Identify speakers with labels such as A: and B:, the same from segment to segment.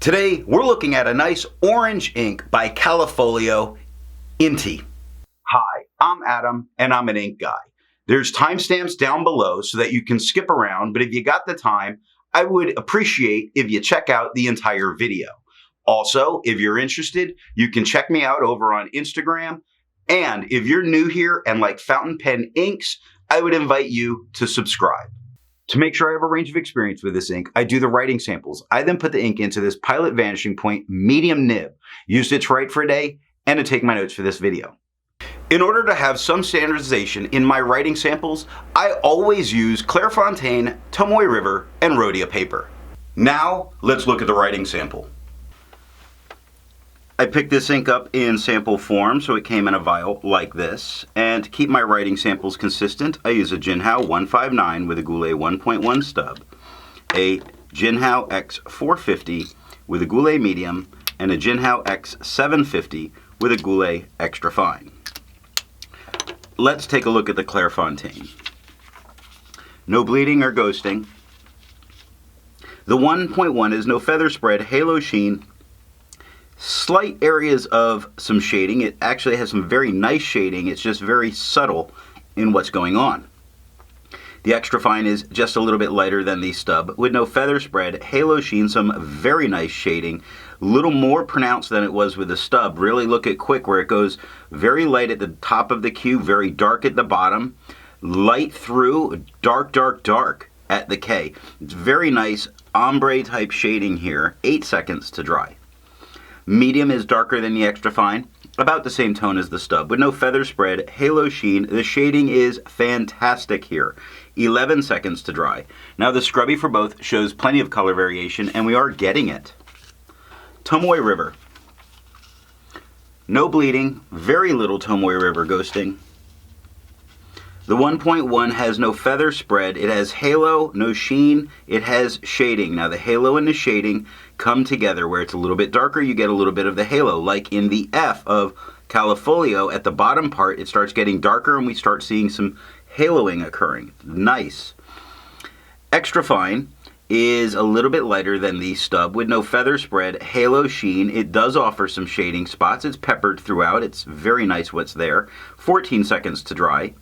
A: Today, we're looking at a nice orange ink by Callifolio Inti. Hi, I'm Adam, and I'm an ink guy. There's timestamps down below so that you can skip around, but if you got the time, I would appreciate if you check out the entire video. Also, if you're interested, you can check me out over on Instagram, and if you're new here and like fountain pen inks, I would invite you to subscribe. To make sure I have a range of experience with this ink, I do the writing samples. I then put the ink into this Pilot Vanishing Point medium nib, used it to write for a day and to take my notes for this video. In order to have some standardization in my writing samples, I always use Clairfontaine, Tomoe River, and Rhodia paper. Now, let's look at the writing sample. I picked this ink up in sample form, so it came in a vial like this. And to keep my writing samples consistent, I use a Jinhao 159 with a Goulet 1.1 stub, a Jinhao X450 with a Goulet medium, and a Jinhao X750 with a Goulet extra fine. Let's take a look at the Clairfontaine. No bleeding or ghosting. The 1.1 is no feather spread, halo sheen, slight areas of some shading. It actually has some very nice shading. It's just very subtle in what's going on. The extra fine is just a little bit lighter than the stub with no feather spread, halo sheen, some very nice shading, a little more pronounced than it was with the stub. Really look at quick where it goes very light at the top of the Q, very dark at the bottom, light through, dark, dark, dark at the K. It's very nice ombre type shading here. 8 seconds to dry. Medium is darker than the extra fine, about the same tone as the stub, with no feather spread, halo sheen. The shading is fantastic here. 11 seconds to dry. Now the scrubby for both shows plenty of color variation, and we are getting it. Tomoe River. No bleeding, very little Tomoe River ghosting. The 1.1 has no feather spread. It has halo, no sheen. It has shading. Now the halo and the shading come together. Where it's a little bit darker, you get a little bit of the halo. Like in the F of Callifolio, at the bottom part, it starts getting darker and we start seeing some haloing occurring. Nice. Extra fine is a little bit lighter than the stub with no feather spread, halo sheen. It does offer some shading spots. It's peppered throughout. It's very nice what's there. 14 seconds to dry.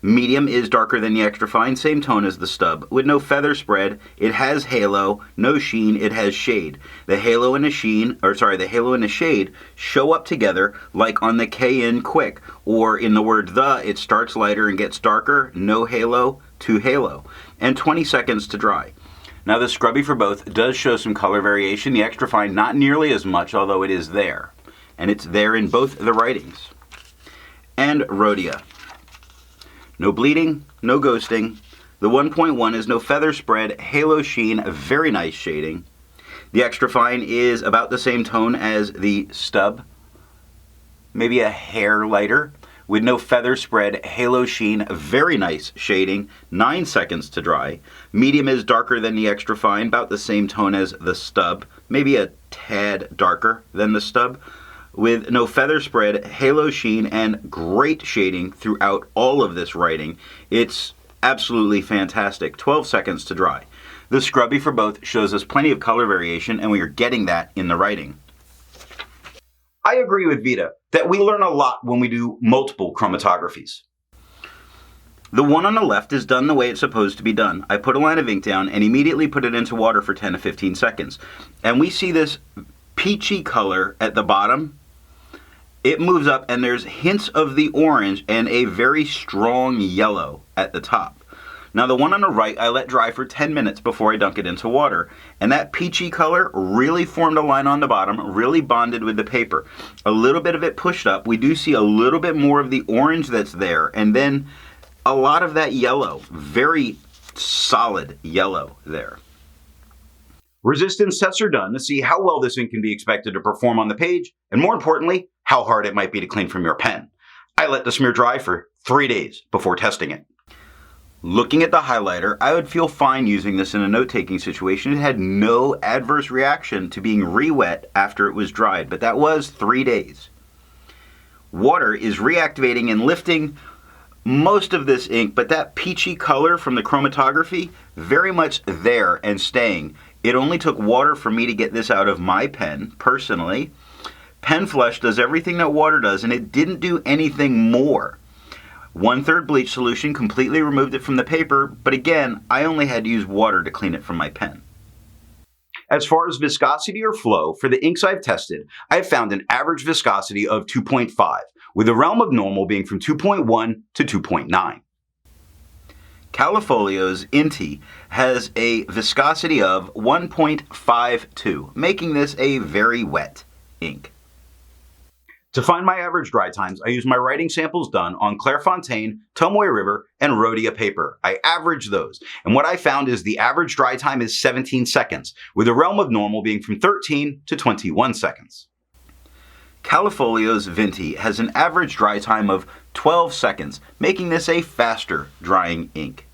A: Medium is darker than the extra fine, same tone as the stub, with no feather spread. It has halo, no sheen, it has shade. The halo and the shade show up together like on the K in quick, or in the word the, it starts lighter and gets darker, no halo to halo. And 20 seconds to dry. Now the scrubby for both does show some color variation. The extra fine not nearly as much, although it is there. And it's there in both the writings. And Rhodia. No bleeding, no ghosting. The 1.1 is no feather spread, halo sheen, very nice shading. The extra fine is about the same tone as the stub, maybe a hair lighter, with no feather spread, halo sheen, very nice shading. 9 seconds to dry. Medium is darker than the extra fine, about the same tone as the stub, maybe a tad darker than the stub, with no feather spread, halo sheen, and great shading throughout all of this writing. It's absolutely fantastic. 12 seconds to dry. The scrubby for both shows us plenty of color variation, and we are getting that in the writing. I agree with Vita that we learn a lot when we do multiple chromatographies. The one on the left is done the way it's supposed to be done. I put a line of ink down and immediately put it into water for 10 to 15 seconds. And we see this peachy color at the bottom. It moves up and there's hints of the orange and a very strong yellow at the top. Now the one on the right I let dry for 10 minutes before I dunk it into water. And that peachy color really formed a line on the bottom, really bonded with the paper. A little bit of it pushed up. We do see a little bit more of the orange that's there, and then a lot of that yellow, very solid yellow there. Resistance tests are done to see how well this ink can be expected to perform on the page, and more importantly, how hard it might be to clean from your pen. I let the smear dry for 3 days before testing it. Looking at the highlighter, I would feel fine using this in a note-taking situation. It had no adverse reaction to being re-wet after it was dried, but that was 3 days. Water is reactivating and lifting most of this ink, but that peachy color from the chromatography, very much there and staying. It only took water for me to get this out of my pen, personally. Pen Flush does everything that water does, and it didn't do anything more. 1/3 bleach solution completely removed it from the paper, but again, I only had to use water to clean it from my pen. As far as viscosity or flow, for the inks I've tested, I have found an average viscosity of 2.5, with the realm of normal being from 2.1 to 2.9. Callifolio's Inti has a viscosity of 1.52, making this a very wet ink. To find my average dry times, I use my writing samples done on Clairfontaine, Tomoe River, and Rhodia paper. I average those, and what I found is the average dry time is 17 seconds, with the realm of normal being from 13 to 21 seconds. Callifolio's Inti has an average dry time of 12 seconds, making this a faster drying ink.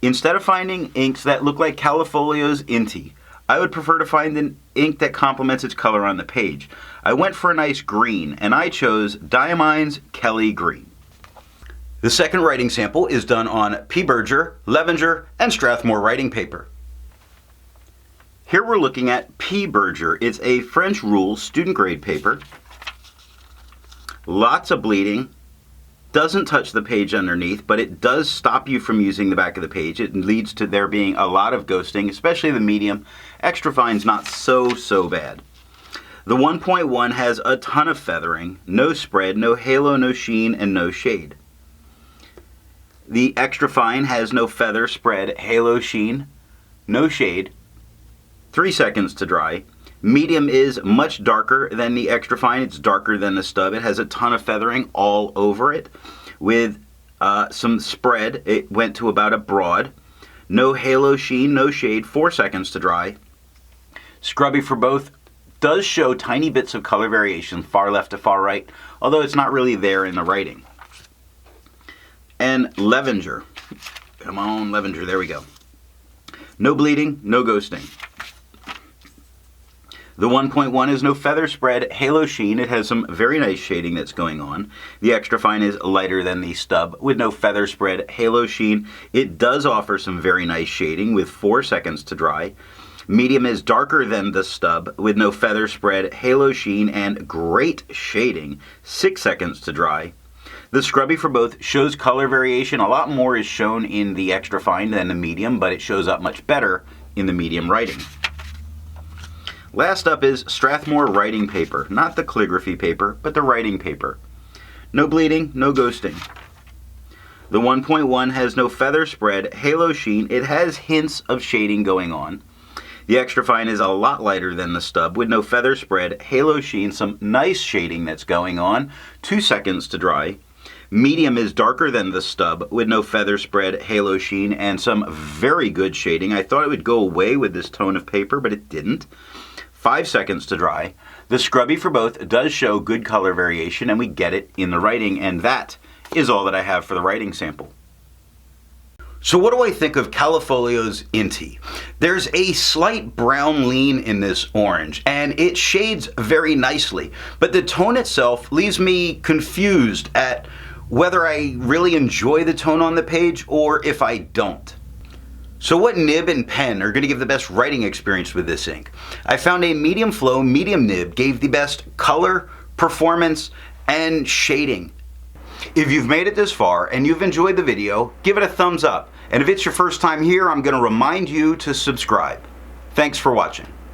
A: Instead of finding inks that look like Callifolio's Inti, I would prefer to find an ink that complements its color on the page. I went for a nice green, and I chose Diamine's Kelly Green. The second writing sample is done on P. Berger, Levenger, and Strathmore writing paper. Here we're looking at P. Berger. It's a French rule student grade paper. Lots of bleeding. Doesn't touch the page underneath, but it does stop you from using the back of the page. It leads to there being a lot of ghosting, especially the medium. Extra fine's not so bad. The 1.1 has a ton of feathering, no spread, no halo, no sheen, and no shade. The extra fine has no feather, spread, halo, sheen, no shade. 3 seconds to dry. Medium is much darker than the extra fine. It's darker than the stub. It has a ton of feathering all over it. With some spread, it went to about a broad. No halo, sheen, no shade. 4 seconds to dry. Scrubby for both does show tiny bits of color variation, far left to far right, although it's not really there in the writing. And Levenger. Come on, Levenger. There we go. No bleeding, no ghosting. The 1.1 is no feather spread, halo sheen. It has some very nice shading that's going on. The extra fine is lighter than the stub with no feather spread, halo sheen. It does offer some very nice shading with 4 seconds to dry. Medium is darker than the stub with no feather spread, halo sheen, and great shading. 6 seconds to dry. The scrubby for both shows color variation. A lot more is shown in the extra fine than the medium, but it shows up much better in the medium writing. Last up is Strathmore writing paper. Not the calligraphy paper, but the writing paper. No bleeding, no ghosting. The 1.1 has no feather spread, halo sheen. It has hints of shading going on. The extra fine is a lot lighter than the stub with no feather spread, halo sheen, some nice shading that's going on. 2 seconds to dry. Medium is darker than the stub with no feather spread, halo sheen, and some very good shading. I thought it would go away with this tone of paper, but it didn't. 5 seconds to dry. The scrubby for both does show good color variation, and we get it in the writing, and that is all that I have for the writing sample. So what do I think of Callifolio's Inti? There's a slight brown lean in this orange, and it shades very nicely, but the tone itself leaves me confused at whether I really enjoy the tone on the page or if I don't. So what nib and pen are going to give the best writing experience with this ink? I found a medium flow, medium nib gave the best color, performance, and shading. If you've made it this far and you've enjoyed the video, give it a thumbs up. And if it's your first time here, I'm going to remind you to subscribe. Thanks for watching.